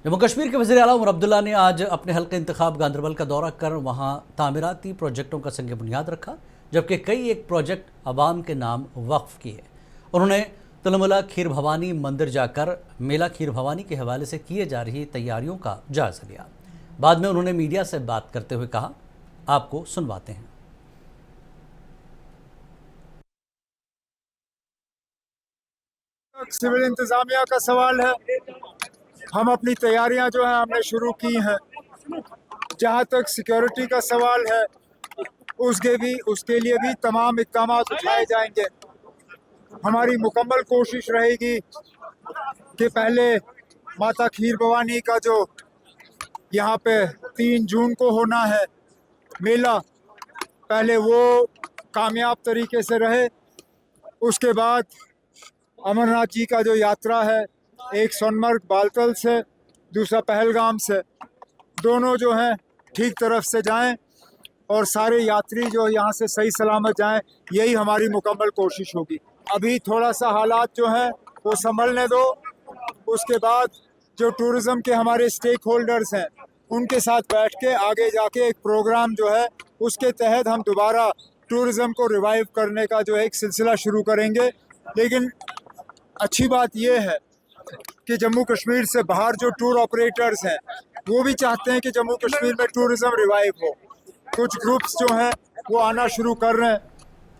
जम्मू कश्मीर के वज़ीर आला उमर अब्दुल्ला ने आज अपने हल्के इंतखाब गांदरबल का दौरा कर वहां तामीराती प्रोजेक्टों का संग बुनियाद रखा, जबकि कई एक प्रोजेक्ट अवाम के नाम वक्फ किए। उन्होंने तिलमुला खीर भवानी मंदिर जाकर मेला खीर भवानी के हवाले से किए जा रही तैयारियों का जायजा लिया। बाद में उन्होंने मीडिया से बात करते हुए कहा, आपको सुनवाते हैं। सिविल इंतजामिया का सवाल है। हम अपनी तैयारियां जो है हमने शुरू की हैं। जहां तक सिक्योरिटी का सवाल है, उसके लिए भी तमाम इक़दाम उठाए जाएंगे। हमारी मुकम्मल कोशिश रहेगी कि पहले माता खीर भवानी का जो यहाँ पे 3 जून को होना है मेला, पहले वो कामयाब तरीके से रहे। उसके बाद अमरनाथ जी का जो यात्रा है, एक सोनमर्ग बालतल से, दूसरा पहलगाम से, दोनों जो हैं ठीक तरफ से जाएं और सारे यात्री जो यहाँ से सही सलामत जाएं, यही हमारी मुकम्मल कोशिश होगी। अभी थोड़ा सा हालात जो हैं वो संभलने दो। उसके बाद जो टूरिज़्म के हमारे स्टेक होल्डर्स हैं, उनके साथ बैठ के आगे जाके एक प्रोग्राम जो है उसके तहत हम दोबारा टूरिज़्म को रिवाइव करने का जो एक सिलसिला शुरू करेंगे। लेकिन अच्छी बात यह है कि जम्मू कश्मीर से बाहर जो टूर ऑपरेटर्स हैं वो भी चाहते हैं कि जम्मू कश्मीर में टूरिज़्म रिवाइव हो। कुछ ग्रुप्स जो हैं वो आना शुरू कर रहे हैं।